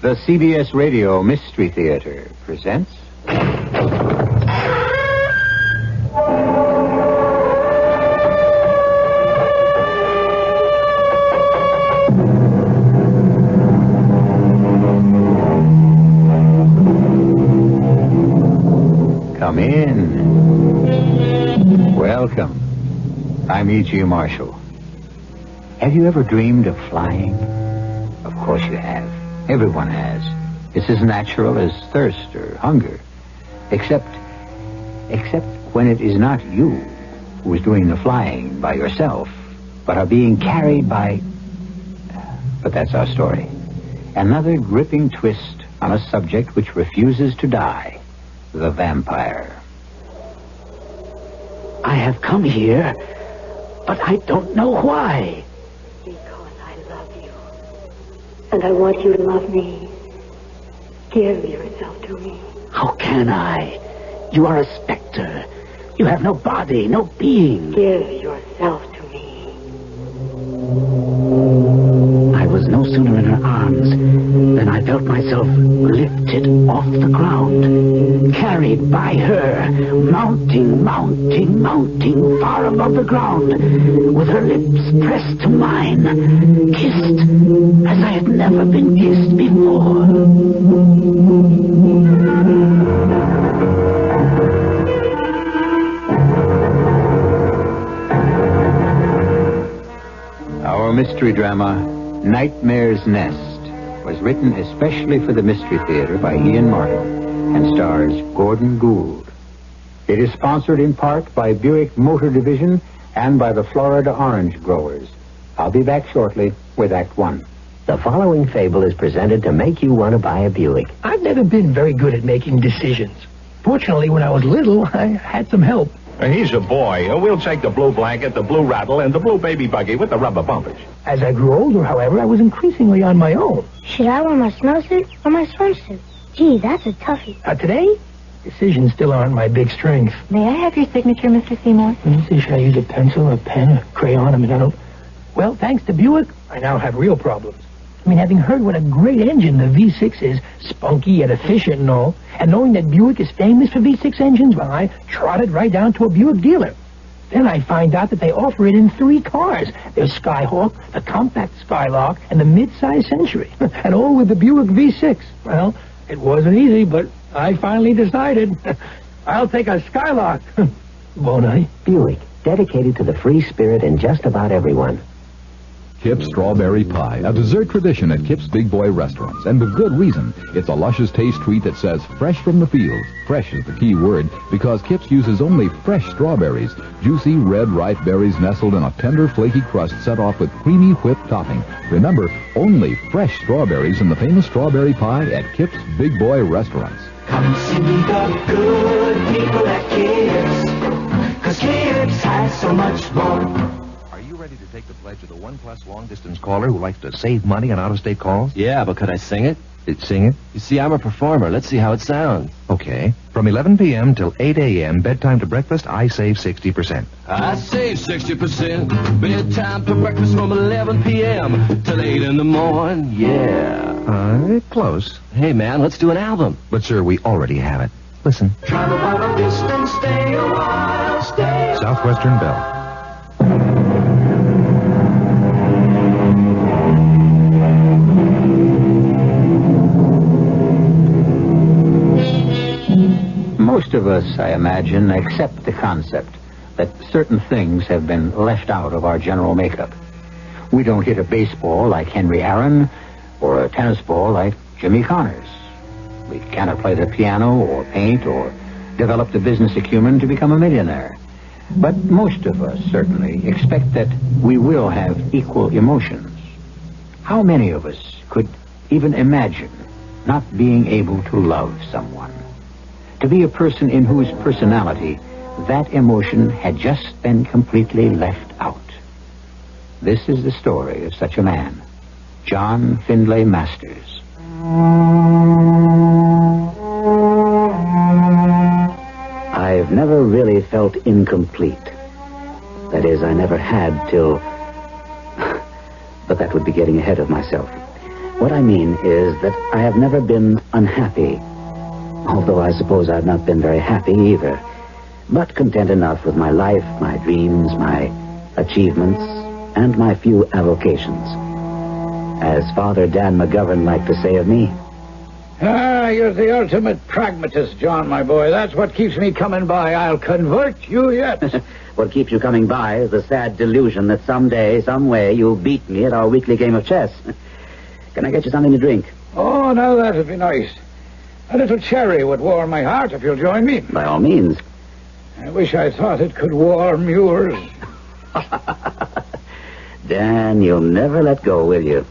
The CBS Radio Mystery Theater presents... Come in. Welcome. I'm E.G. Marshall. Have you ever dreamed of flying? Of course you have. Everyone has. It's as natural as thirst or hunger. Except when it is not you who is doing the flying by yourself, but are being carried by... But that's our story. Another gripping twist on a subject which refuses to die. The vampire. I have come here, but I don't know why. Because I love you. And I want you to love me. Give yourself to me. How can I? You are a specter. You have no body, no being. Give yourself to me. I was no sooner in her arms than I felt myself lifted off the ground, carried by her, mounting, far above the ground, with her lips pressed to mine, kissed as I had never been kissed before. Our mystery drama, Nightmare's Nest, was written especially for the Mystery Theater by Ian Martin and stars Gordon Gould. It is sponsored in part by Buick Motor Division and by the Florida Orange Growers. I'll be back shortly with Act One. The following fable is presented to make you want to buy a Buick. I've never been very good at making decisions. Fortunately, when I was little, I had some help. He's a boy. We'll take the blue blanket, the blue rattle, and the blue baby buggy with the rubber bumpers. As I grew older, however, I was increasingly on my own. Should I wear my snowsuit or my swimsuit? Gee, that's a toughie. Today, decisions still aren't my big strength. May I have your signature, Mr. Seymour? Let me see, should I use a pencil, a pen, a crayon? I don't... Well, thanks to Buick, I now have real problems. Having heard what a great engine the V6 is, spunky yet efficient and all, and knowing that Buick is famous for V6 engines, well, I trotted right down to a Buick dealer. Then I find out that they offer it in 3 cars. There's Skyhawk, the compact Skylark, and the mid-size Century. And all with the Buick V6. Well, it wasn't easy, but I finally decided. I'll take a Skylark. Won't I? Buick, dedicated to the free spirit in just about everyone. Kip's Strawberry Pie, a dessert tradition at Kip's Big Boy restaurants, and with good reason. It's a luscious taste treat that says fresh from the field. Fresh is the key word, because Kip's uses only fresh strawberries, juicy red ripe berries nestled in a tender flaky crust set off with creamy whipped topping. Remember, only fresh strawberries in the famous Strawberry Pie at Kip's Big Boy restaurants. Come see the good people at Kip's, 'cause Kip's has so much more. Ready to take the pledge of the 1+ long-distance caller who likes to save money on out-of-state calls? Yeah, but could I sing it? Sing it? You see, I'm a performer. Let's see how it sounds. Okay. From 11 p.m. till 8 a.m., bedtime to breakfast, I save 60%. I save 60%. Bedtime to breakfast from 11 p.m. till 8 in the morning. Yeah. Close. Hey, man, let's do an album. But, sir, we already have it. Listen. Travel by a distance, stay a while, stay. Southwestern Bell. Most of us, I imagine, accept the concept that certain things have been left out of our general makeup. We don't hit a baseball like Henry Aaron or a tennis ball like Jimmy Connors. We cannot play the piano or paint or develop the business acumen to become a millionaire. But most of us certainly expect that we will have equal emotions. How many of us could even imagine not being able to love someone? To be a person in whose personality that emotion had just been completely left out. This is the story of such a man, John Findlay Masters. I've never really felt incomplete. That is, I never had till... But that would be getting ahead of myself. What I mean is that I have never been unhappy. Although I suppose I've not been very happy either. But content enough with my life, my dreams, my achievements, and my few avocations. As Father Dan McGovern liked to say of me. You're the ultimate pragmatist, John, my boy. That's what keeps me coming by. I'll convert you yet. What keeps you coming by is the sad delusion that someday, some way, you'll beat me at our weekly game of chess. Can I get you something to drink? Oh, now that'd be nice. A little cherry would warm my heart if you'll join me. By all means. I wish I thought it could warm yours. Dan, you'll never let go, will you?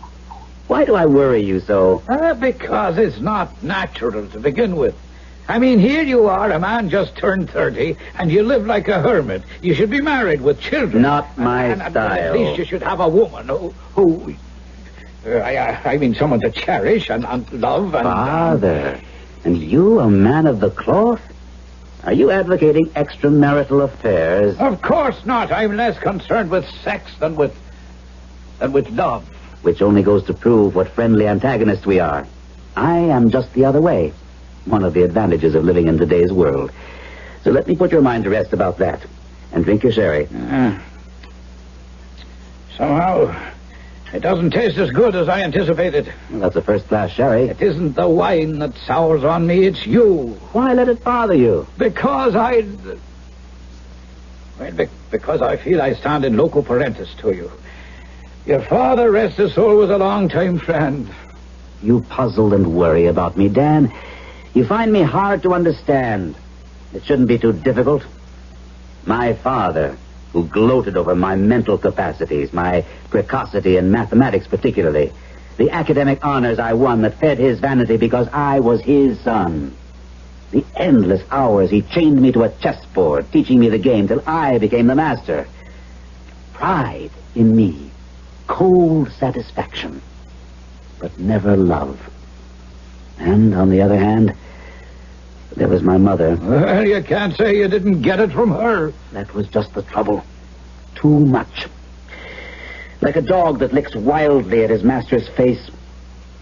Why do I worry you so? Because it's not natural to begin with. I mean, here you are, a man just turned 30, and you live like a hermit. You should be married with children. Not my style. At least you should have a woman who I mean, someone to cherish and love and... Father, and you, a man of the cloth? Are you advocating extramarital affairs? Of course not. I'm less concerned with sex than with love. Which only goes to prove what friendly antagonists we are. I am just the other way. One of the advantages of living in today's world. So let me put your mind to rest about that. And drink your sherry. Somehow, it doesn't taste as good as I anticipated. Well, that's a first-class sherry. It isn't the wine that sours on me, it's you. Why let it bother you? Because because I feel I stand in loco parentis to you. Your father, rest his soul, was a long-time friend. You puzzle and worry about me, Dan. You find me hard to understand. It shouldn't be too difficult. My father, who gloated over my mental capacities, my precocity in mathematics particularly, the academic honors I won that fed his vanity because I was his son. The endless hours he chained me to a chessboard, teaching me the game till I became the master. Pride in me. Cold satisfaction, but never love. And, on the other hand, there was my mother. Well, you can't say you didn't get it from her. That was just the trouble. Too much. Like a dog that licks wildly at his master's face.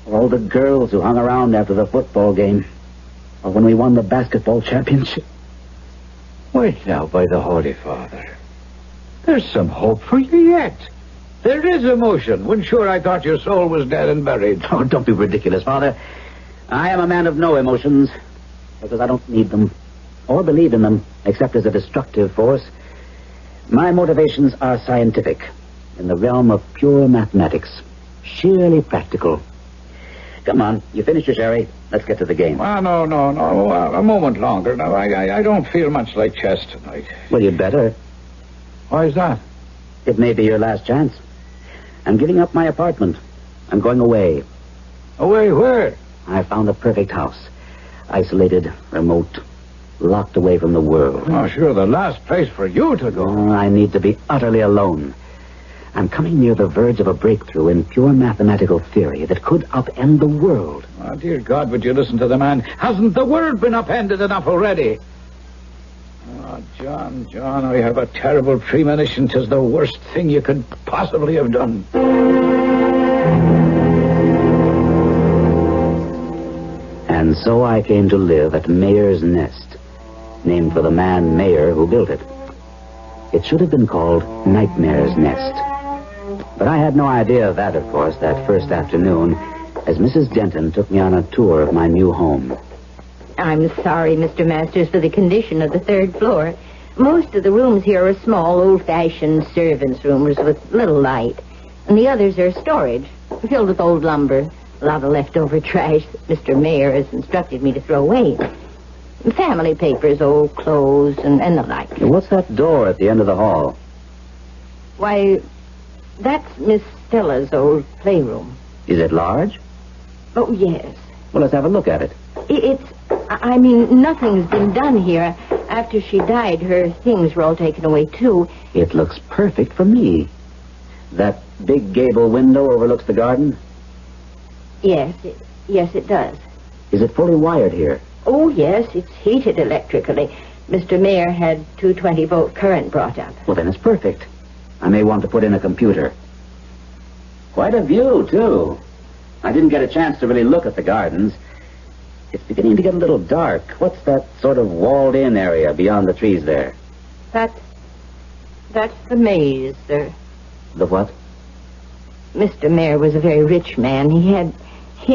Or all the girls who hung around after the football game. Or when we won the basketball championship. Wait now, by the Holy Father. There's some hope for you yet. There is emotion, when sure I thought your soul was dead and buried. Oh, don't be ridiculous, Father. I am a man of no emotions, because I don't need them, or believe in them, except as a destructive force. My motivations are scientific, in the realm of pure mathematics, sheerly practical. Come on, you finished your sherry. Let's get to the game. No. A moment longer. Now, I don't feel much like chess tonight. Well, you'd better. Why is that? It may be your last chance. I'm giving up my apartment. I'm going away. Away where? I found the perfect house. Isolated, remote, locked away from the world. Oh, sure, the last place for you to go. Oh, I need to be utterly alone. I'm coming near the verge of a breakthrough in pure mathematical theory that could upend the world. Oh, dear God, would you listen to the man? Hasn't the world been upended enough already? Oh, John, I have a terrible premonition 'tis the worst thing you could possibly have done. And so I came to live at Mayor's Nest, named for the man Mayor who built it. It should have been called Nightmare's Nest. But I had no idea of that, of course, that first afternoon, as Mrs. Denton took me on a tour of my new home. I'm sorry, Mr. Masters, for the condition of the third floor. Most of the rooms here are small, old-fashioned servants' rooms with little light. And the others are storage, filled with old lumber. A lot of leftover trash that Mr. Mayor has instructed me to throw away. Family papers, old clothes, and the like. What's that door at the end of the hall? Why, that's Miss Stella's old playroom. Is it large? Oh, yes. Well, let's have a look at it. I mean, nothing's been done here. After she died, her things were all taken away, too. It looks perfect for me. That big gable window overlooks the garden? Yes, it does. Is it fully wired here? Oh, yes, it's heated electrically. Mr. Mayor had 220-volt current brought up. Well, then it's perfect. I may want to put in a computer. Quite a view, too. I didn't get a chance to really look at the gardens. It's beginning to get a little dark. What's that sort of walled-in area beyond the trees there? That's the maze, sir. The what? Mr. Mayor was a very rich man. He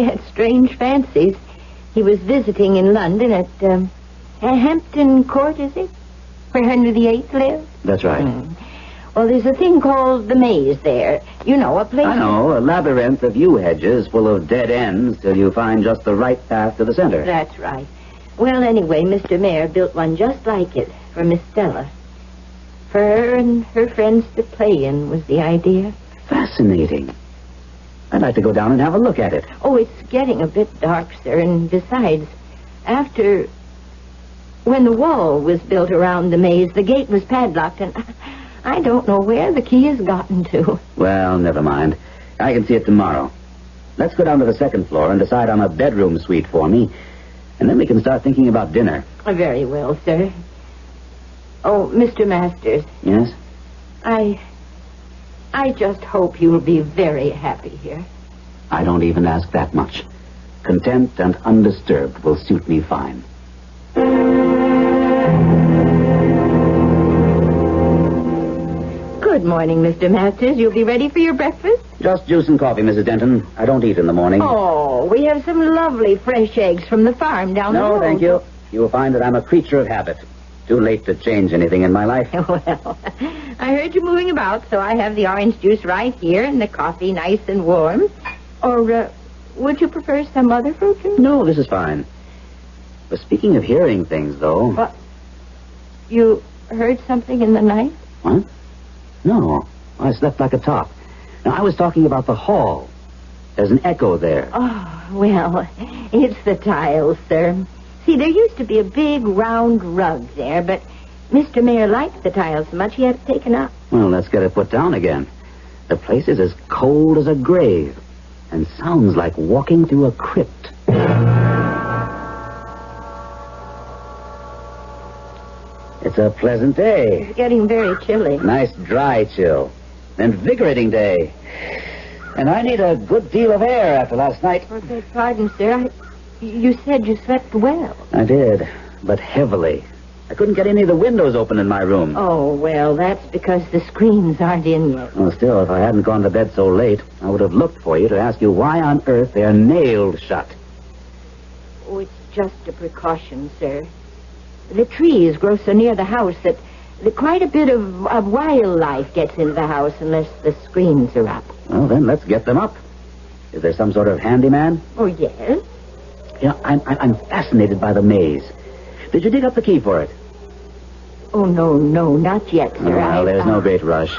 had strange fancies. He was visiting in London at Hampton Court, is it? Where Henry VIII lived? That's right. Well, there's a thing called the maze there. You know, a place... I know, a labyrinth of yew hedges full of dead ends till you find just the right path to the center. That's right. Well, anyway, Mr. Mayor built one just like it for Miss Stella. For her and her friends to play in was the idea. Fascinating. I'd like to go down and have a look at it. Oh, it's getting a bit dark, sir, and besides, when the wall was built around the maze, the gate was padlocked, and I don't know where the key has gotten to. Well, never mind. I can see it tomorrow. Let's go down to the second floor and decide on a bedroom suite for me, and then we can start thinking about dinner. Very well, sir. Oh, Mr. Masters. Yes? I just hope you'll be very happy here. I don't even ask that much. Content and undisturbed will suit me fine. Good morning, Mr. Masters. You'll be ready for your breakfast? Just juice and coffee, Mrs. Denton. I don't eat in the morning. Oh, we have some lovely fresh eggs from the farm down the road. No, thank you. You will find that I'm a creature of habit. Too late to change anything in my life. Well, I heard you moving about, so I have the orange juice right here and the coffee nice and warm. Or, would you prefer some other fruit juice? No, this is fine. But speaking of hearing things, though... What? You heard something in the night? What? No. I slept like a top. Now, I was talking about the hall. There's an echo there. Oh, well, it's the tiles, sir. See, there used to be a big round rug there, but Mr. Mayor liked the tiles so much he had it taken up. Well, let's get it put down again. The place is as cold as a grave and sounds like walking through a crypt. It's a pleasant day. It's getting very chilly. Nice dry chill. Invigorating day. And I need a good deal of air after last night. I beg pardon, sir. You said you slept well. I did, but heavily. I couldn't get any of the windows open in my room. Oh, well, that's because the screens aren't in yet. Well, still, if I hadn't gone to bed so late, I would have looked for you to ask you why on earth they're nailed shut. Oh, it's just a precaution, sir. The trees grow so near the house that quite a bit of wildlife gets into the house unless the screens are up. Well, then let's get them up. Is there some sort of handyman? Oh, yes. You know, I'm fascinated by the maze. Did you dig up the key for it? Oh, no, not yet, sir. Well, there's no great rush.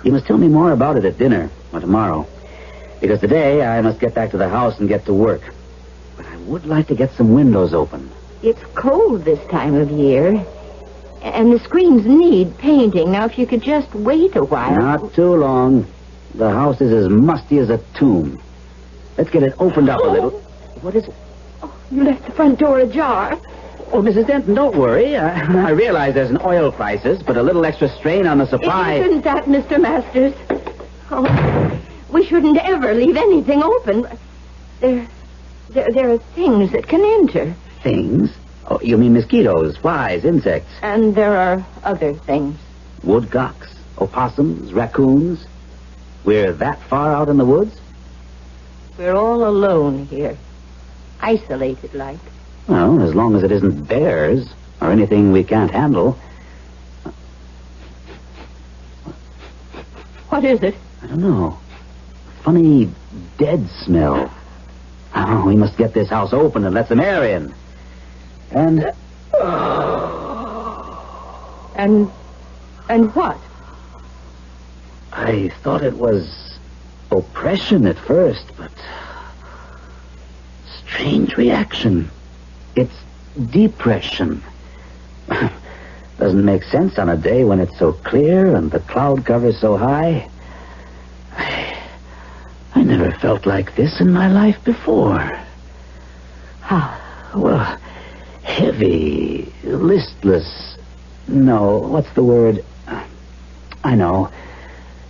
You must tell me more about it at dinner or tomorrow. Because today I must get back to the house and get to work. But I would like to get some windows open. It's cold this time of year. And the screens need painting. Now, if you could just wait a while. Not too long. The house is as musty as a tomb. Let's get it opened up a little. What is it? Oh, you left the front door ajar. Oh, Mrs. Denton, don't worry. I realize there's an oil crisis, but a little extra strain on the supply... Isn't that, Mr. Masters? Oh, we shouldn't ever leave anything open. There are things that can enter. Things? Oh, you mean mosquitoes, flies, insects? And there are other things. Woodcocks, opossums, raccoons. We're that far out in the woods? We're all alone here. Isolated like. Well, as long as it isn't bears or anything we can't handle. What is it? I don't know. Funny dead smell. Oh, we must get this house open and let some air in. And what? I thought it was oppression at first, but strange reaction. It's depression. Doesn't make sense on a day when it's so clear and the cloud cover's so high. I never felt like this in my life before. Well, heavy, listless. No, what's the word? I know.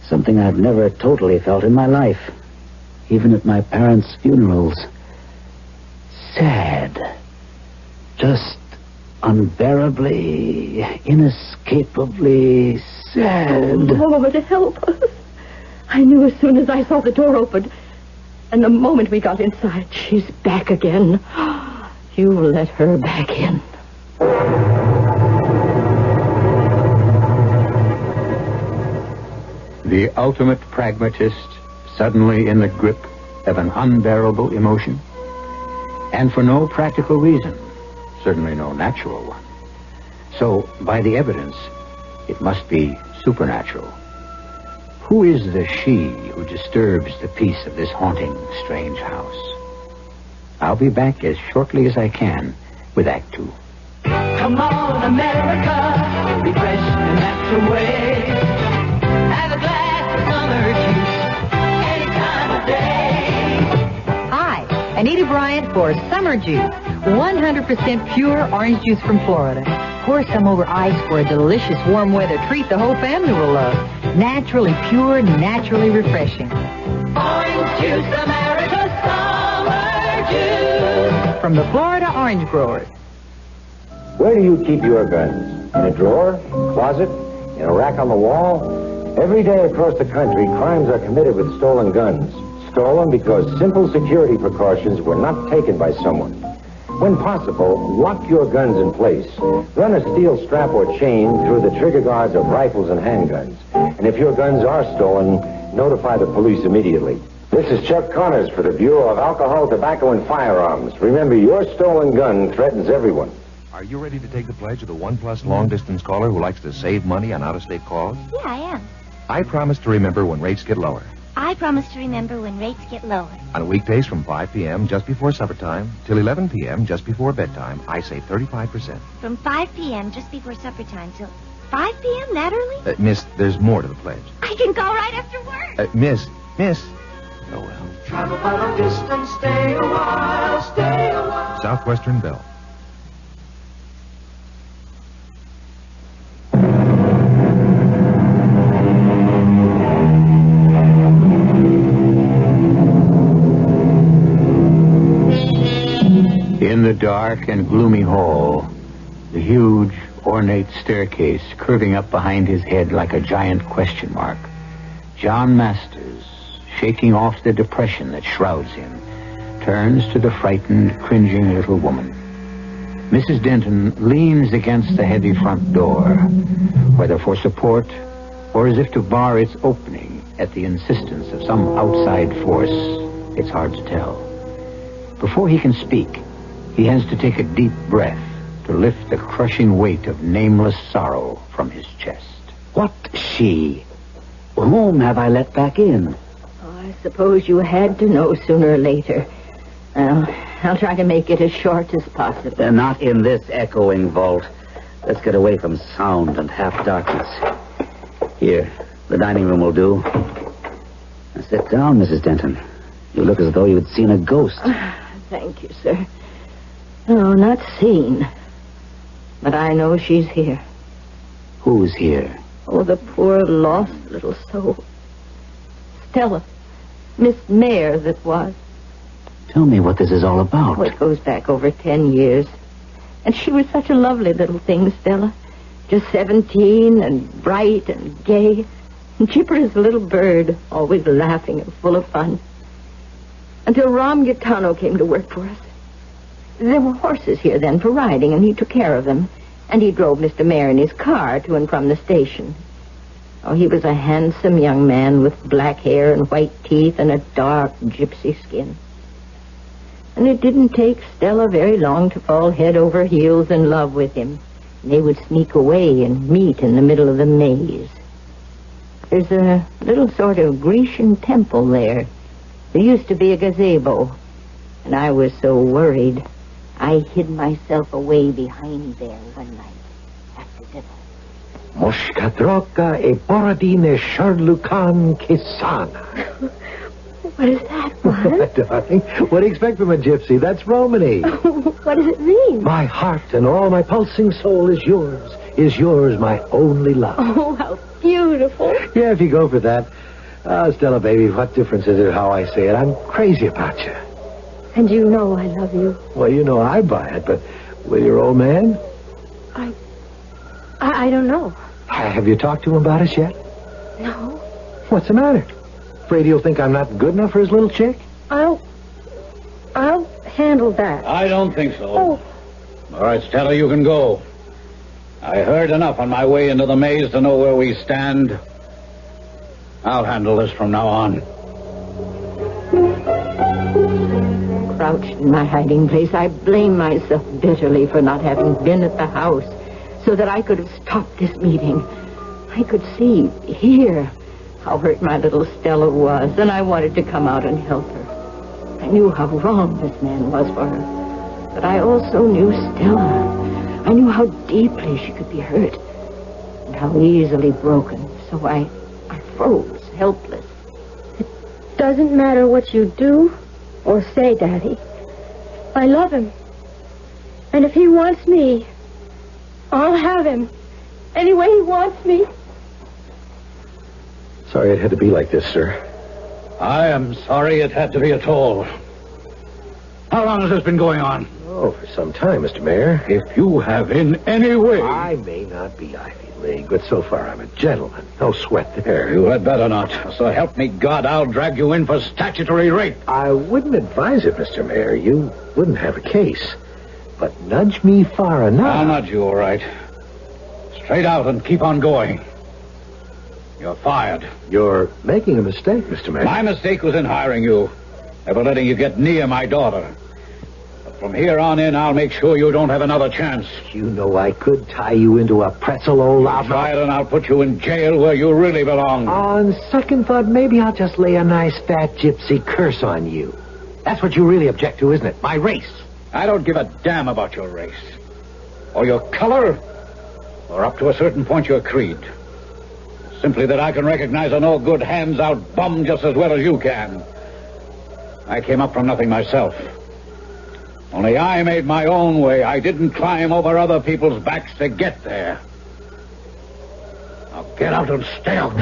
Something I've never totally felt in my life. even at my parents' funerals. Sad. Just unbearably, inescapably sad. Lord, help us. I knew as soon as I saw the door open. And the moment we got inside, she's back again. You let her back in. The ultimate pragmatist suddenly in the grip of an unbearable emotion. And for no practical reason. Certainly no natural one. So, by the evidence, it must be supernatural. Who is the she who disturbs the peace of this haunting, strange house? I'll be back as shortly as I can with Act Two. Come on, America, be fresh in a natural way. Have a glass of summer juice any time of day. Hi, Anita Bryant for Summer Juice. 100% pure orange juice from Florida. Pour some over ice for a delicious warm weather treat the whole family will love. Naturally pure, naturally refreshing. Orange juice, America, summer juice. From the Florida Orange Growers. Where do you keep your guns? In a drawer? Closet? In a rack on the wall? Every day across the country, crimes are committed with stolen guns. Stolen because simple security precautions were not taken by someone. When possible, lock your guns in place. Run a steel strap or chain through the trigger guards of rifles and handguns. And if your guns are stolen, notify the police immediately. This is Chuck Connors for the Bureau of Alcohol, Tobacco, and Firearms. Remember, your stolen gun threatens everyone. Are you ready to take the pledge of the 1+ long-distance caller who likes to save money on out-of-state calls? Yeah, I am. I promise to remember when rates get lower. I promise to remember when rates get lower. On weekdays from 5 p.m. just before supper time till 11 p.m. just before bedtime, I save 35%. From 5 p.m. just before supper time till 5 p.m. that early? Miss, there's more to the pledge. I can call right after work. Miss. Oh, well. Travel a long distance, stay a while, stay a while. Southwestern Bell. In the dark and gloomy hall, the huge, ornate staircase curving up behind his head like a giant question mark, John Masters, shaking off the depression that shrouds him, turns to the frightened, cringing little woman. Mrs. Denton leans against the heavy front door, whether for support or as if to bar its opening at the insistence of some outside force. It's hard to tell. Before he can speak, he has to take a deep breath to lift the crushing weight of nameless sorrow from his chest. What she? Whom have I let back in? Oh, I suppose you had to know sooner or later. Well, I'll try to make it as short as possible. They're not in this echoing vault. Let's get away from sound and half-darkness. Here, the dining room will do. Now sit down, Mrs. Denton. You look as though you had seen a ghost. Thank you, sir. No, not seen. But I know she's here. Who's here? Oh, the poor lost little soul. Stella. Miss Mayer that was. Tell me what this is all about. Oh, it goes back over 10 years. And she was such a lovely little thing, Stella. Just 17 and bright and gay. And chipper as a little bird, always laughing and full of fun. Until Ram Gaetano came to work for us. There were horses here then for riding, and he took care of them. And he drove Mr. Mayer in his car to and from the station. Oh, he was a handsome young man with black hair and white teeth and a dark gypsy skin. And it didn't take Stella very long to fall head over heels in love with him. And they would sneak away and meet in the middle of the maze. There's a little sort of Grecian temple there. There used to be a gazebo. And I was so worried, I hid myself away behind there one night after dinner. Moshkadroka e Borodine Sharlukan Kisana. What is that, Bob? Darling, what do you expect from a gypsy? That's Romany. What does it mean? My heart and all my pulsing soul is yours, my only love. Oh, how beautiful. Yeah, if you go for that. Oh, Stella, baby, what difference is it how I say it? I'm crazy about you. And you know I love you. Well, you know I buy it, but with your old man? I don't know. Have you talked to him about us yet? No. What's the matter? Afraid he'll think I'm not good enough for his little chick? I'll handle that. I don't think so. Oh. All right, Stella, you can go. I heard enough on my way into the maze to know where we stand. I'll handle this from now on. Crouched in my hiding place, I blame myself bitterly for not having been at the house so that I could have stopped this meeting. I could see, hear how hurt my little Stella was, and I wanted to come out and help her. I knew how wrong this man was for her, but I also knew Stella. I knew how deeply she could be hurt and how easily broken, so I froze, helpless. It doesn't matter what you do or say, Daddy. I love him. And if he wants me, I'll have him. Any way he wants me. Sorry it had to be like this, sir. I am sorry it had to be at all. How long has this been going on? Oh, for some time, Mr. Mayor. If you have in any way... I may not be Ivy League, but so far I'm a gentleman. No sweat there. You had better not. So help me God, I'll drag you in for statutory rape. I wouldn't advise it, Mr. Mayor. You wouldn't have a case. But nudge me far enough. I'll nudge you, all right. Straight out and keep on going. You're fired. You're making a mistake, Mr. Mayor. My mistake was in hiring you. Never letting you get near my daughter. But from here on in, I'll make sure you don't have another chance. You know I could tie you into a pretzel, old loudmouth. Try it and I'll put you in jail where you really belong. On second thought, maybe I'll just lay a nice fat gypsy curse on you. That's what you really object to, isn't it? My race. I don't give a damn about your race. Or your color. Or up to a certain point your creed. Simply that I can recognize a no-good, hands-out bum just as well as you can. I came up from nothing myself. Only I made my own way. I didn't climb over other people's backs to get there. Now get out and stay out.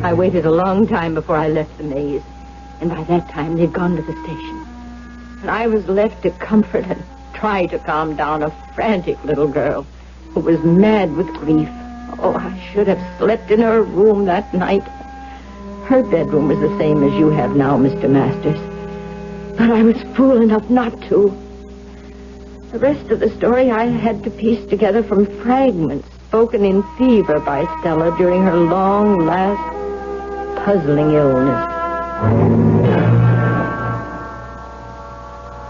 I waited a long time before I left the maze. And by that time, they'd gone to the station. And I was left to comfort and try to calm down a frantic little girl who was mad with grief. Oh, I should have slept in her room that night. Her bedroom was the same as you have now, Mr. Masters. But I was fool enough not to. The rest of the story I had to piece together from fragments spoken in fever by Stella during her long, last, puzzling illness.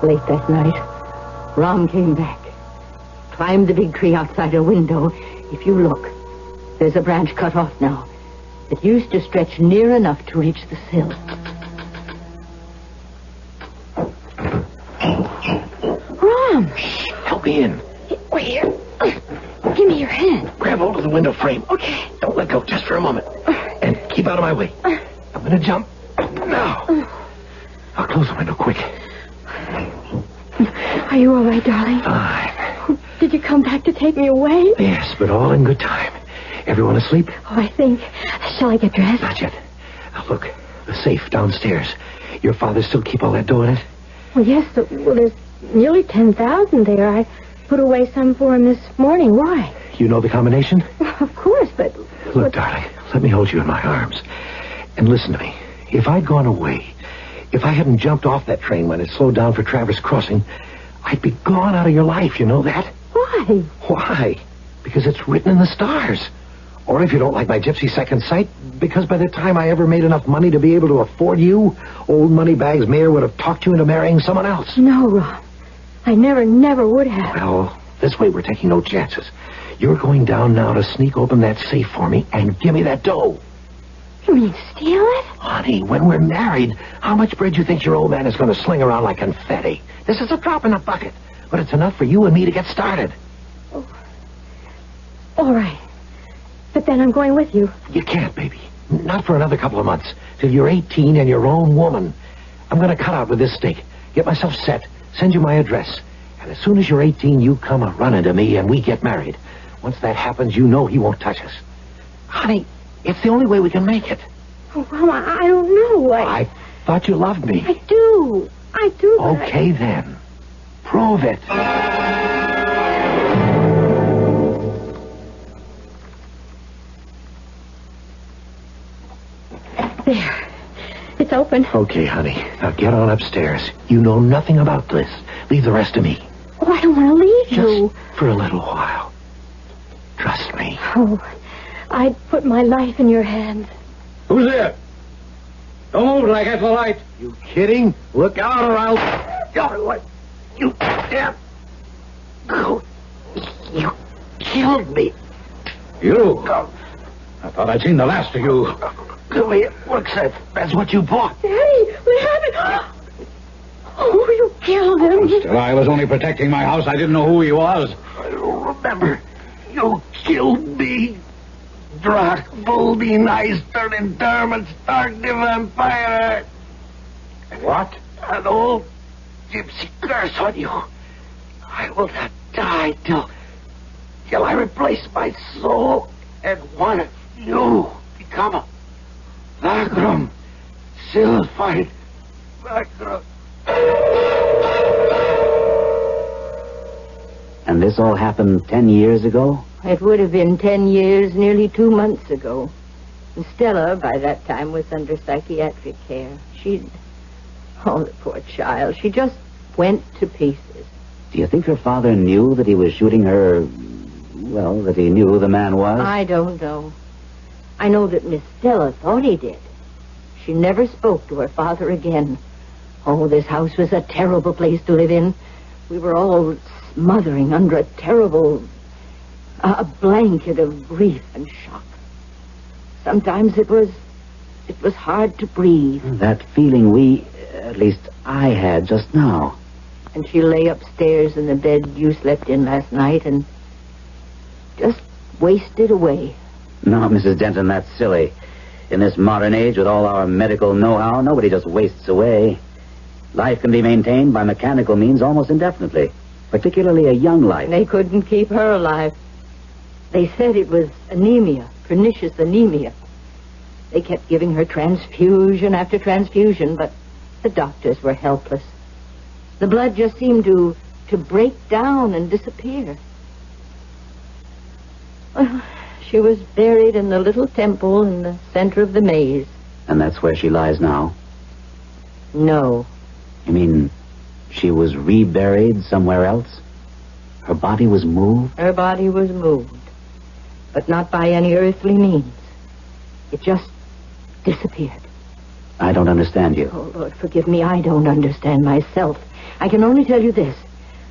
Late that night, Ram came back. Climbed the big tree outside her window. If you look, there's a branch cut off now. It used to stretch near enough to reach the sill. Ram! Shh, help me in. Wait here. Give me your hand. Grab hold of the window frame. Okay. Don't let go, just for a moment. And keep out of my way. I'm going to jump. Now. I'll close the window quick. Are you all right, darling? Fine. Did you come back to take me away? Yes, but all in good time. Everyone asleep? Oh, I think. Shall I get dressed? Not yet. Now, look, the safe downstairs. Your father still keep all that dough in it? Well, yes. Well, there's nearly 10,000 there. I put away some for him this morning. Why? You know the combination? Well, of course, but... Look, darling, let me hold you in my arms. And listen to me. If I'd gone away, if I hadn't jumped off that train when it slowed down for Traverse Crossing, I'd be gone out of your life, you know that? Why? Why? Because it's written in the stars. Or if you don't like my gypsy second sight, because by the time I ever made enough money to be able to afford you, old Moneybags Mayor would have talked you into marrying someone else. No, Ron. I never would have. Well, this way we're taking no chances. You're going down now to sneak open that safe for me and give me that dough. You mean steal it? Honey, when we're married, how much bread do you think your old man is going to sling around like confetti? This is a drop in the bucket, but it's enough for you and me to get started. Oh. All right. But then I'm going with you. You can't, baby. Not for another couple of months. Till you're 18 and your own woman. I'm going to cut out with this stake. Get myself set. Send you my address. And as soon as you're 18, you come a-running to me and we get married. Once that happens, you know he won't touch us. Honey, it's the only way we can make it. Oh, Mama, I don't know. I thought you loved me. I do. But Okay, then. Prove it. There. It's open. Okay, honey. Now get on upstairs. You know nothing about this. Leave the rest to me. Oh, I don't want to leave you. Just for a little while. Trust me. Oh, I'd put my life in your hands. Who's there? Don't move till I get the light. You kidding? Look out or I'll... Oh, what? You damn... Oh, you killed me. You? I thought I'd seen the last of you. The way it looks, that's what you bought. Daddy, what happened? Oh, you killed him. Still, I was only protecting my house. I didn't know who he was. I don't remember. You killed me. Drak, Volby, Neister, and Dermot, Stark, the vampire. What? An old gypsy curse on you. I will not die till I replace my soul and one of you become a Vagrum, sillified Vagrum. And this all happened 10 years ago? It would have been 10 years, nearly 2 months ago. And Stella, by that time, was under psychiatric care. Oh, the poor child. She just went to pieces. Do you think her father knew that he was shooting her... Well, that he knew who the man was? I don't know. I know that Miss Stella thought he did. She never spoke to her father again. Oh, this house was a terrible place to live in. We were all smothering under a terrible... a blanket of grief and shock. Sometimes it was hard to breathe. That feeling at least I had just now. And she lay upstairs in the bed you slept in last night and just wasted away. No, Mrs. Denton, that's silly. In this modern age, with all our medical know-how, nobody just wastes away. Life can be maintained by mechanical means almost indefinitely, particularly a young life. They couldn't keep her alive. They said it was anemia, pernicious anemia. They kept giving her transfusion after transfusion, but the doctors were helpless. The blood just seemed to break down and disappear. Well, she was buried in the little temple in the center of the maze. And that's where she lies now? No. You mean she was reburied somewhere else? Her body was moved? Her body was moved, but not by any earthly means. It just disappeared. I don't understand you. Oh, Lord, forgive me. I don't understand myself. I can only tell you this.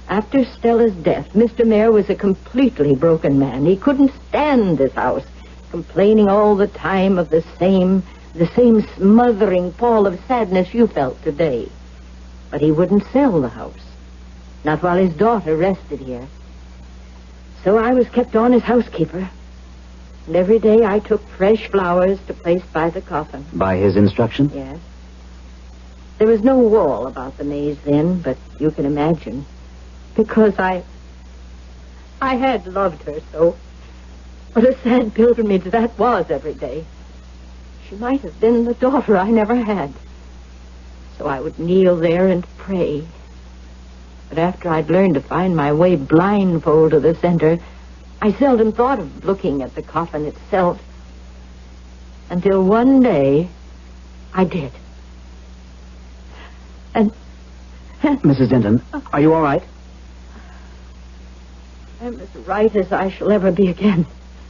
After Stella's death, Mr. Mayor was a completely broken man. He couldn't stand this house, complaining all the time of the same smothering pall of sadness you felt today. But he wouldn't sell the house, not while his daughter rested here. So I was kept on as housekeeper. And every day I took fresh flowers to place by the coffin. By his instruction? Yes. There was no wall about the maze then, but you can imagine. Because I had loved her so. What a sad pilgrimage that was every day. She might have been the daughter I never had. So I would kneel there and pray. But after I'd learned to find my way blindfold to the center, I seldom thought of looking at the coffin itself. Until one day, I did. And... Mrs. Denton, are you all right? I'm as right as I shall ever be again.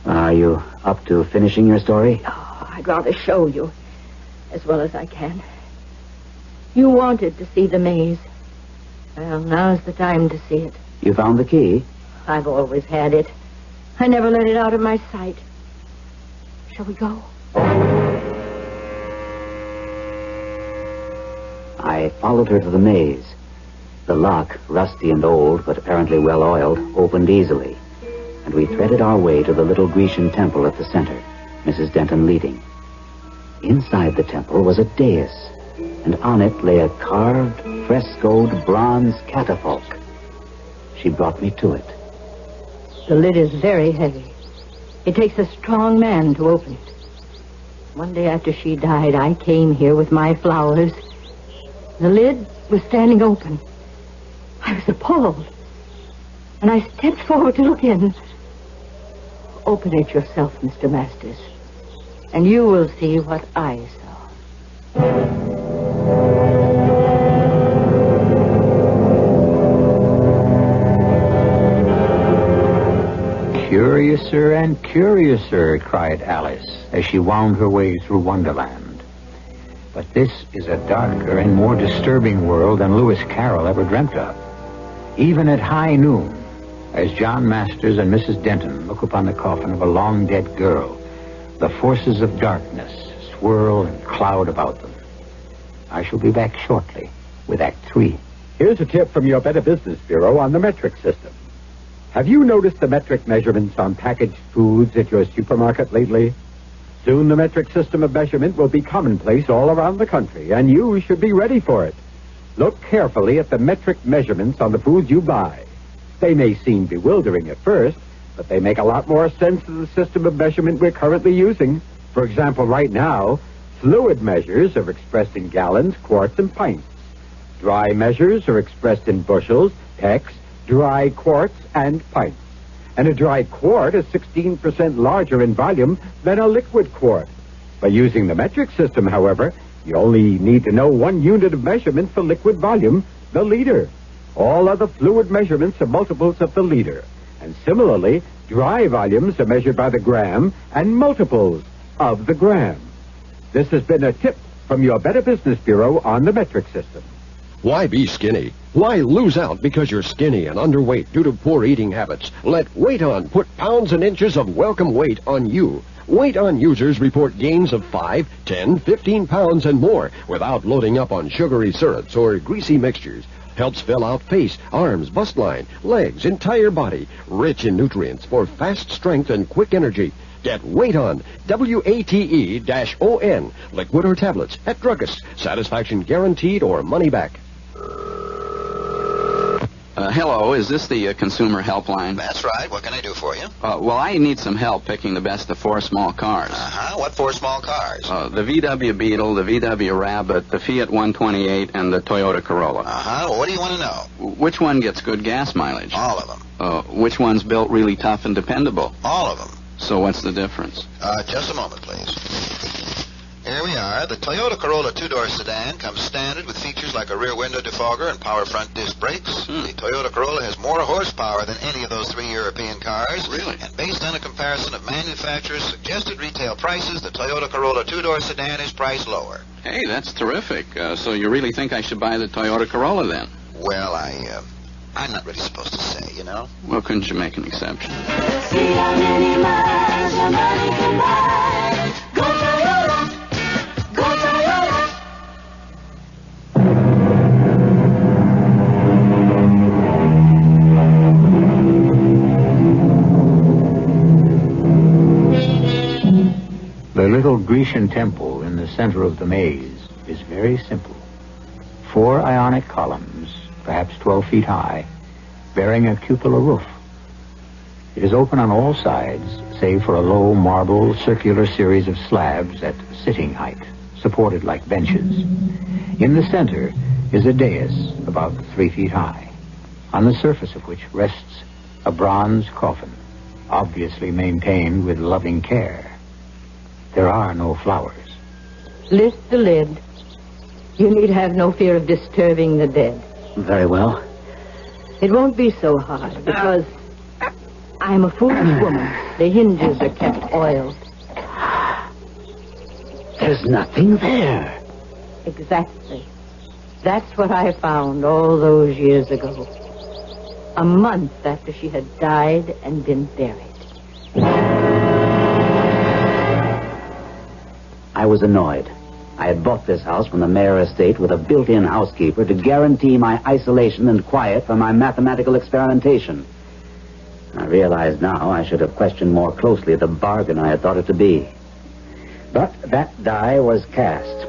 Are you up to finishing your story? Oh, I'd rather show you as well as I can. You wanted to see the maze. Well, now's the time to see it. You found the key? I've always had it. I never let it out of my sight. Shall we go? I followed her to the maze. The lock, rusty and old, but apparently well-oiled, opened easily, and we threaded our way to the little Grecian temple at the center, Mrs. Denton leading. Inside the temple was a dais, and on it lay a carved, frescoed bronze catafalque. She brought me to it. The lid is very heavy. It takes a strong man to open it. One day after she died, I came here with my flowers. The lid was standing open. I was appalled. And I stepped forward to look in. Open it yourself, Mr. Masters, and you will see what I saw. Curiouser and curiouser, cried Alice as she wound her way through Wonderland. But this is a darker and more disturbing world than Lewis Carroll ever dreamt of. Even at high noon, as John Masters and Mrs. Denton look upon the coffin of a long-dead girl, the forces of darkness swirl and cloud about them. I shall be back shortly with Act 3. Here's a tip from your Better Business Bureau on the metric system. Have you noticed the metric measurements on packaged foods at your supermarket lately? Soon the metric system of measurement will be commonplace all around the country, and you should be ready for it. Look carefully at the metric measurements on the foods you buy. They may seem bewildering at first, but they make a lot more sense to the system of measurement we're currently using. For example, right now, fluid measures are expressed in gallons, quarts, and pints. Dry measures are expressed in bushels, pecks, dry quarts, and pints. And a dry quart is 16% larger in volume than a liquid quart. By using the metric system, however, you only need to know one unit of measurement for liquid volume, the liter. All other fluid measurements are multiples of the liter. And similarly, dry volumes are measured by the gram and multiples of the gram. This has been a tip from your Better Business Bureau on the metric system. Why be skinny? Why lose out because you're skinny and underweight due to poor eating habits? Let Weight On put pounds and inches of welcome weight on you. Weight On users report gains of 5, 10, 15 pounds and more without loading up on sugary syrups or greasy mixtures. Helps fill out face, arms, bust line, legs, entire body, rich in nutrients for fast strength and quick energy. Get Weight On, WATE-ON, liquid or tablets, at druggists. Satisfaction guaranteed or money back. Hello, is this the consumer helpline? That's right. What can I do for you? Well, I need some help picking the best of 4 small cars. What 4 small cars? The VW Beetle, the VW Rabbit, the Fiat 128, and the Toyota Corolla. Well, what do you want to know? Which one gets good gas mileage? All of them. Which one's built really tough and dependable? All of them. So what's the difference? Just a moment, please. Here we are. The Toyota Corolla two-door sedan comes standard with features like a rear window defogger and power front disc brakes. The Toyota Corolla has more horsepower than any of those 3 European cars. Really? And based on a comparison of manufacturers' suggested retail prices, the Toyota Corolla two-door sedan is priced lower. Hey, that's terrific. So you really think I should buy the Toyota Corolla then? Well, I'm not really supposed to say, you know. Well, couldn't you make an exception? See how many miles your money can buy. Go Toyota! Go Toyota! The little Grecian temple in the center of the maze is very simple. 4 ionic columns, perhaps 12 feet high, bearing a cupola roof. It is open on all sides, save for a low marble circular series of slabs at sitting height, supported like benches. In the center is a dais about 3 feet high, on the surface of which rests a bronze coffin, obviously maintained with loving care. There are no flowers. Lift the lid. You need have no fear of disturbing the dead. Very well. It won't be so hard, because I'm a foolish woman. The hinges are kept oiled. There's nothing there. Exactly. That's what I found all those years ago. A month after she had died and been buried. I was annoyed. I had bought this house from the Mayor estate with a built-in housekeeper to guarantee my isolation and quiet for my mathematical experimentation. I realized now I should have questioned more closely the bargain I had thought it to be. But that die was cast.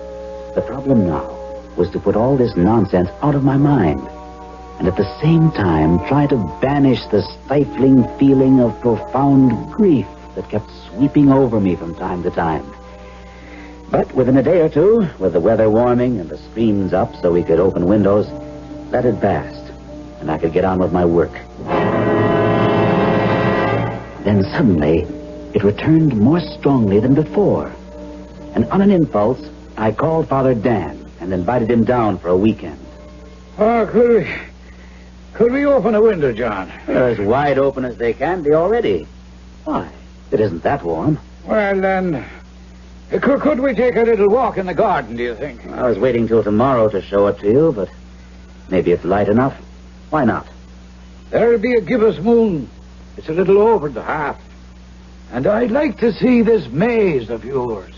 The problem now was to put all this nonsense out of my mind, and at the same time try to banish the stifling feeling of profound grief that kept sweeping over me from time to time. But within a day or two, with the weather warming and the screens up so we could open windows, that had passed, and I could get on with my work. Then suddenly, it returned more strongly than before. And on an impulse, I called Father Dan and invited him down for a weekend. Oh, could we open a window, John? They're as wide open as they can be already. Why? It isn't that warm. Well, then, could we take a little walk in the garden, do you think? I was waiting till tomorrow to show it to you, but maybe it's light enough. Why not? There'll be a gibbous moon. It's a little over the half. And I'd like to see this maze of yours.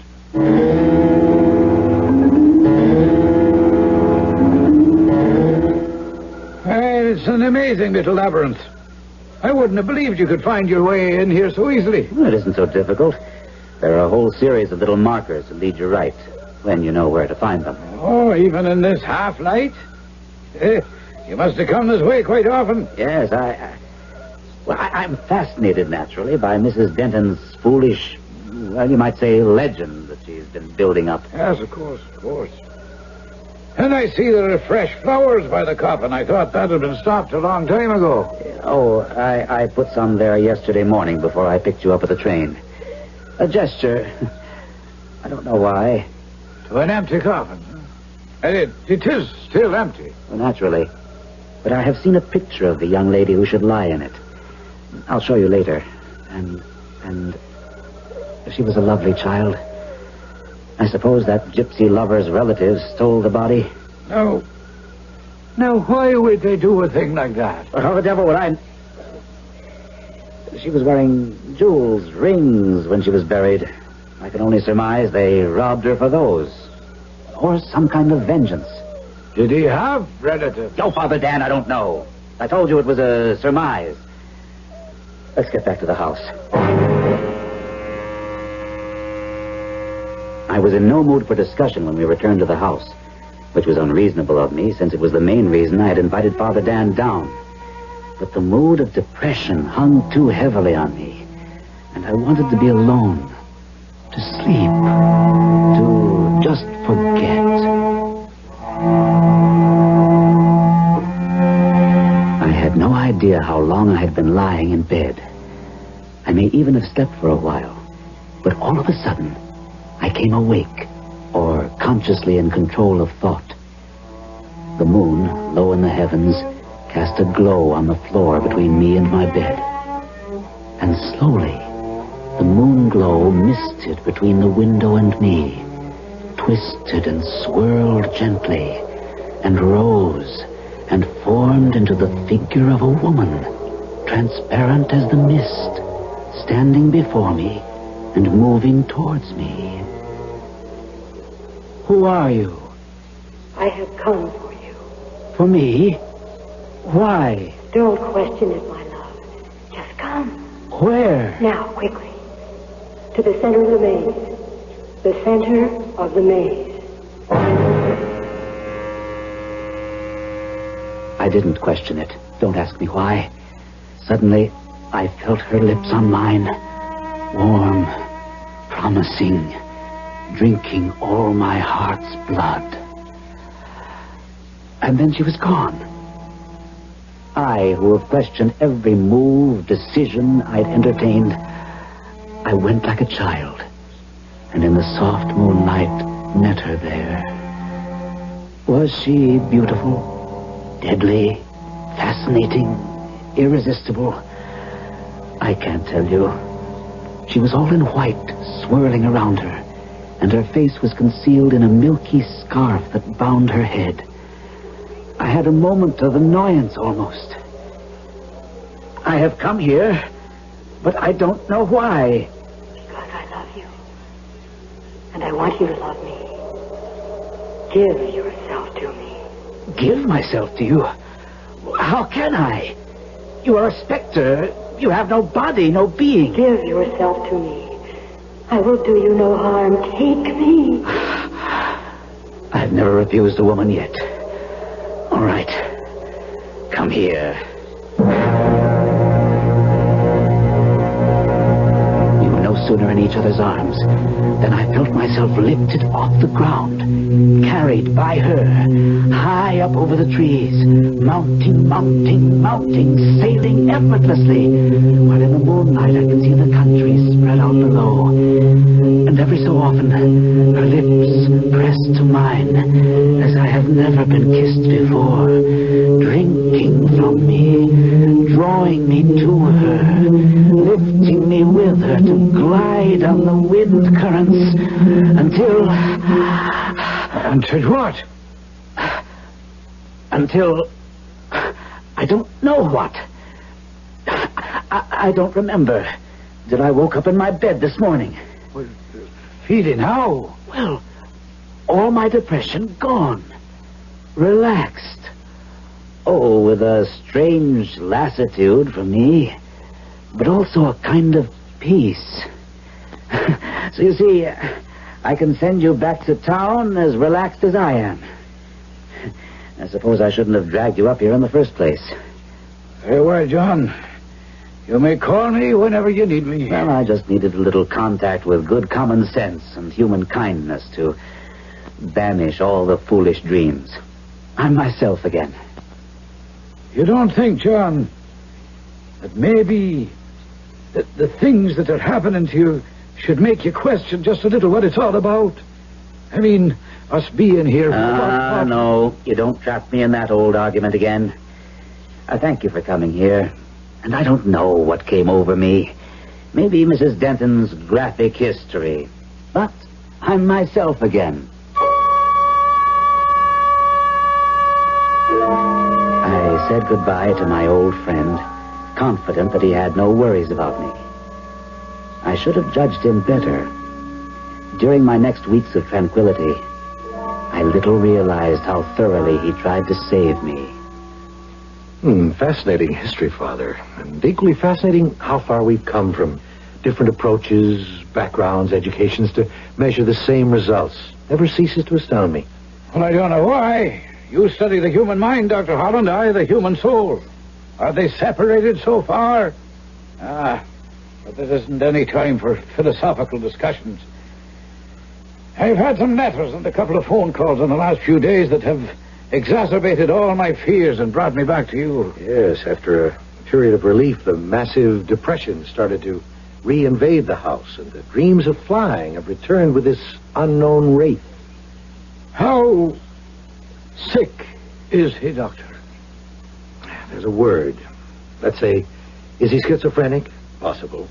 Well, it's an amazing little labyrinth. I wouldn't have believed you could find your way in here so easily. Well, it isn't so difficult. There are a whole series of little markers that lead you right, when you know where to find them. Oh, even in this half-light? You must have come this way quite often. Yes, I'm fascinated, naturally, by Mrs. Denton's foolish, well, you might say, legend that she's been building up. Yes, of course. And I see there are fresh flowers by the coffin. I thought that had been stopped a long time ago. Oh, I put some there yesterday morning before I picked you up at the train. A gesture. I don't know why. To an empty coffin. And it is still empty. Well, naturally. But I have seen a picture of the young lady who should lie in it. I'll show you later. And she was a lovely child. I suppose that gypsy lover's relatives stole the body. No. Now, why would they do a thing like that? Well, how the devil would I... She was wearing jewels, rings when she was buried. I can only surmise they robbed her for those. Or some kind of vengeance. Did he have relatives? Oh, Father Dan, I don't know. I told you it was a surmise. Let's get back to the house. I was in no mood for discussion when we returned to the house, which was unreasonable of me, since it was the main reason I had invited Father Dan down. But the mood of depression hung too heavily on me, and I wanted to be alone, to sleep, to just forget. I had no idea how long I had been lying in bed. I may even have slept for a while, but all of a sudden, I came awake, or consciously in control of thought. The moon, low in the heavens, cast a glow on the floor between me and my bed. And slowly, the moon glow misted between the window and me, twisted and swirled gently, and rose and formed into the figure of a woman, transparent as the mist, standing before me and moving towards me. Who are you? I have come for you. For me? Why? Don't question it, my love. Just come. Where? Now, quickly. To the center of the maze. The center of the maze. I didn't question it. Don't ask me why. Suddenly, I felt her lips on mine. Warm, promising, drinking all my heart's blood. And then she was gone. I, who have questioned every move, decision I'd entertained, I went like a child, and in the soft moonlight met her there. Was she beautiful, deadly, fascinating, irresistible? I can't tell you. She was all in white, swirling around her, and her face was concealed in a milky scarf that bound her head. I had a moment of annoyance almost. I have come here, but I don't know why. Because I love you. And I want you to love me. Give yourself to me. Give myself to you? How can I? You are a specter. You have no body, no being. Give yourself to me. I will do you no harm. Take me. I've never refused a woman yet. All right. Come here. You sooner in each other's arms than I felt myself lifted off the ground, carried by her, high up over the trees, mounting, sailing effortlessly, while in the moonlight I could see the country spread out below. And every so often, her lips pressed to mine as I have never been kissed before, drinking from me, drawing me to her, lifting me with her to glide on the wind currents until... Until what? Until... I don't know what. I don't remember. Till I woke up in my bed this morning. Well, feeling how? Well, all my depression gone. Relaxed. Oh, with a strange lassitude for me, but also a kind of peace. So you see, I can send you back to town as relaxed as I am. I suppose I shouldn't have dragged you up here in the first place. Very well, John. You may call me whenever you need me. Well, I just needed a little contact with good common sense and human kindness to banish all the foolish dreams. I'm myself again. You don't think, John, that maybe the things that are happening to you should make you question just a little what it's all about? I mean, us being here... No, you don't trap me in that old argument again. I thank you for coming here. And I don't know what came over me. Maybe Mrs. Denton's graphic history. But I'm myself again. I said goodbye to my old friend, confident that he had no worries about me. I should have judged him better. During my next weeks of tranquility, I little realized how thoroughly he tried to save me. Fascinating history, Father. And equally fascinating how far we've come from different approaches, backgrounds, educations to measure the same results. Never ceases to astound me. Well, I don't know why. You study the human mind, Dr. Holland, I the human soul. Are they separated so far? But there isn't any time for philosophical discussions. I've had some letters and a couple of phone calls in the last few days that have exacerbated all my fears and brought me back to you. Yes, after a period of relief, the massive depression started to reinvade the house, and the dreams of flying have returned with this unknown wraith. How sick is he, Doctor? There's a word. Let's say, is he schizophrenic? Possible.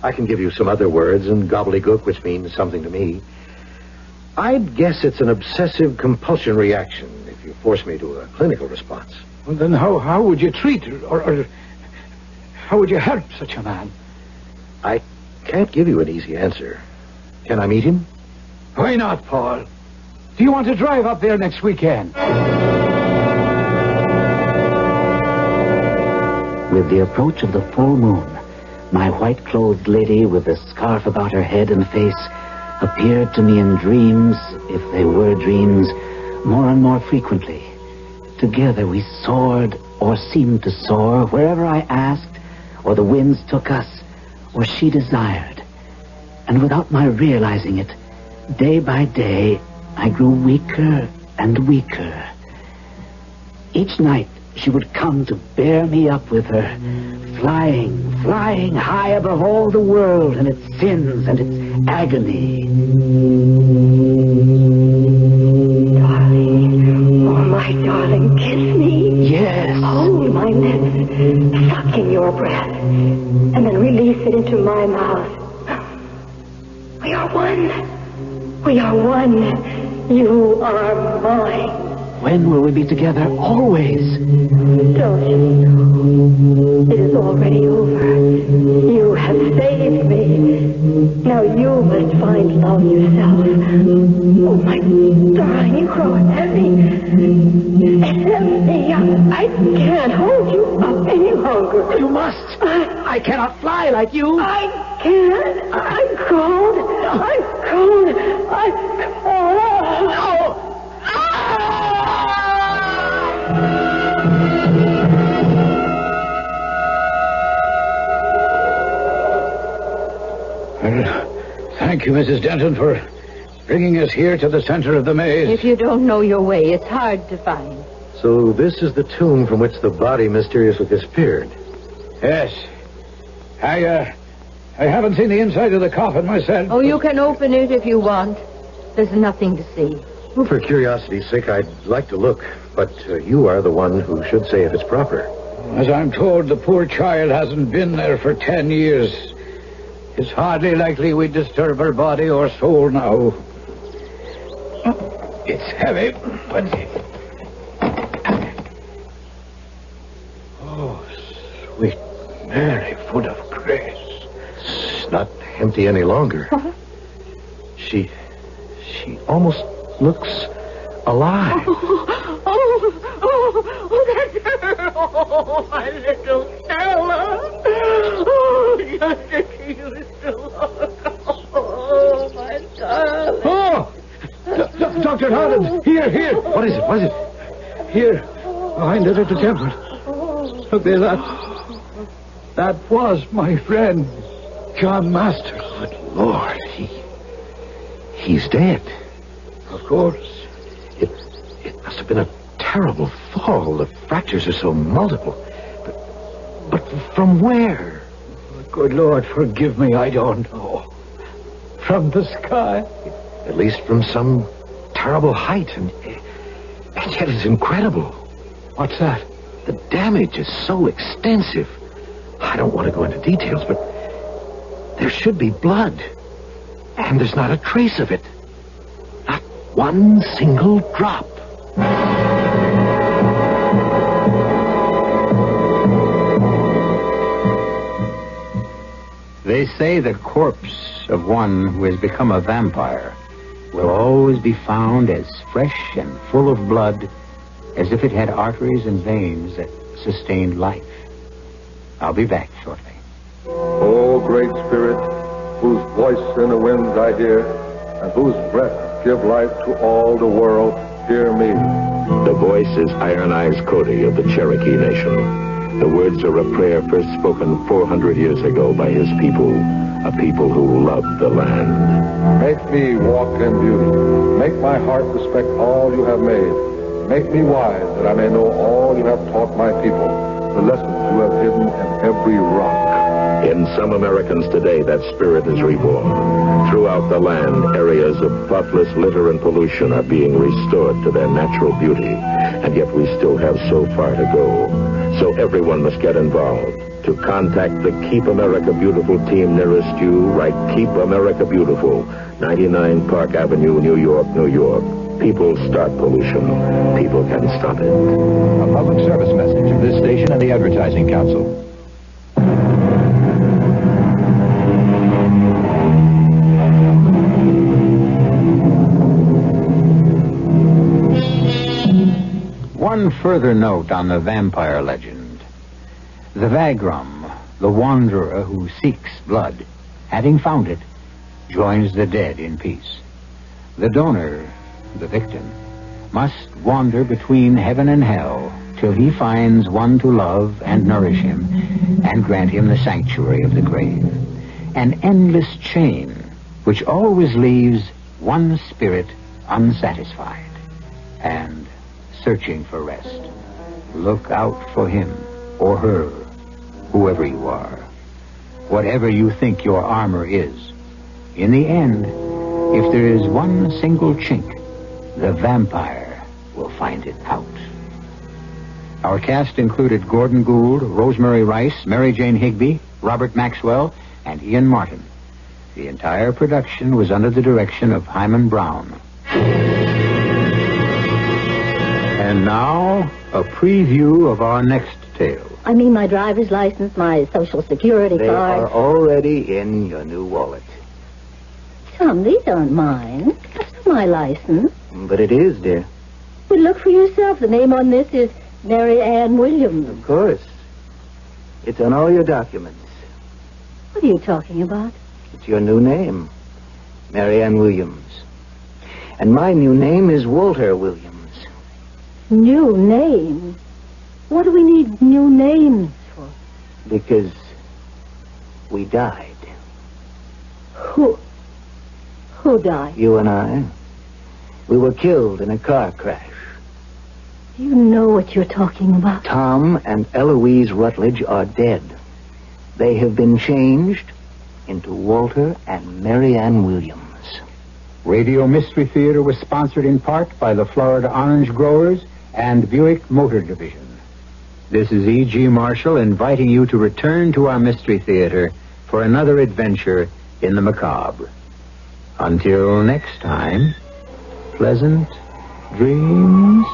I can give you some other words and gobbledygook, which means something to me. I'd guess it's an obsessive compulsion reaction, if you force me to a clinical response. Well, then how would you treat or how would you help such a man? I can't give you an easy answer. Can I meet him? Why not, Paul? Do you want to drive up there next weekend? With the approach of the full moon, my white-clothed lady with the scarf about her head and face appeared to me in dreams, if they were dreams, more and more frequently. Together we soared, or seemed to soar, wherever I asked, or the winds took us, or she desired. And without my realizing it, day by day, I grew weaker and weaker. Each night, she would come to bear me up with her, flying high above all the world and its sins and its agony. Darling, oh my darling, kiss me. Yes. Hold my lips, suck in your breath, and then release it into my mouth. We are one. We are one. You are mine. When will we be together? Always. Don't you know? It is already over. You have saved me. Now you must find love yourself. Oh, my darling, you grow heavy. Heavy. I can't hold you up any longer. You must. I cannot fly like you. I can't. I'm cold. No. Well, thank you, Mrs. Denton, for bringing us here to the center of the maze. If you don't know your way, it's hard to find. So this is the tomb from which the body mysteriously disappeared. Yes. I haven't seen the inside of the coffin myself. Oh, you can open it if you want. There's nothing to see. Well, for curiosity's sake, I'd like to look, but you are the one who should say if it's proper. As I'm told, the poor child hasn't been there for 10 years. It's hardly likely we'd disturb her body or soul now. It's heavy, but... Oh, sweet Mary, full of grace. It's not empty any longer. What? She almost looks alive. That's her. Oh, my little Stella. Oh, yesterday you used to look. Oh, my darling. Oh! Dr. Howland, here. What is it? Here, behind the little temple. Look there, that was my friend, John Masters. Good Lord, he's dead. Of course. It must have been a terrible fall. The fractures are so multiple. But from where? Good Lord, forgive me, I don't know. From the sky. At least from some terrible height, and yet it's incredible. What's that? The damage is so extensive. I don't want to go into details, but there should be blood. And there's not a trace of it. Not one single drop. They say the corpse of one who has become a vampire will always be found as fresh and full of blood as if it had arteries and veins that sustained life. I'll be back shortly. O great spirit, whose voice in the winds I hear, and whose breath give life to all the world, hear me. The voice is Iron Eyes Cody of the Cherokee Nation. The words are a prayer first spoken 400 years ago by his people, a people who loved the land. Make me walk in beauty. Make my heart respect all you have made. Make me wise that I may know all you have taught my people, the lessons you have hidden in every rock. In some Americans today, that spirit is reborn. Throughout the land, areas of thoughtless litter and pollution are being restored to their natural beauty, and yet we still have so far to go. So everyone must get involved. To contact the Keep America Beautiful team nearest you, write Keep America Beautiful, 99 Park Avenue, New York, New York. People start pollution. People can stop it. A public service message of this station and the Advertising Council. One further note on the vampire legend. The vagrom, the wanderer who seeks blood, having found it, joins the dead in peace. The donor, the victim, must wander between heaven and hell till he finds one to love and nourish him and grant him the sanctuary of the grave. An endless chain which always leaves one spirit unsatisfied and searching for rest. Look out for him or her, whoever you are. Whatever you think your armor is, in the end, if there is one single chink, the vampire will find it out. Our cast included Gordon Gould, Rosemary Rice, Mary Jane Higby, Robert Maxwell, and Ian Martin. The entire production was under the direction of Himan Brown. And now, a preview of our next tale. I mean my driver's license, my Social Security They card. are already in your new wallet. Tom, these aren't mine. That's not my license. But it is, dear. But look for yourself. The name on this is Mary Ann Williams. Of course. It's on all your documents. What are you talking about? It's your new name, Mary Ann Williams. And my new name is Walter Williams. New name? What do we need new names for? Because we died. Who died? You and I. We were killed in a car crash. Do you know what you're talking about? Tom and Eloise Rutledge are dead. They have been changed into Walter and Marianne Williams. Radio Mystery Theater was sponsored in part by the Florida Orange Growers and Buick Motor Division. This is E.G. Marshall inviting you to return to our Mystery Theater for another adventure in the macabre. Until next time, pleasant dreams.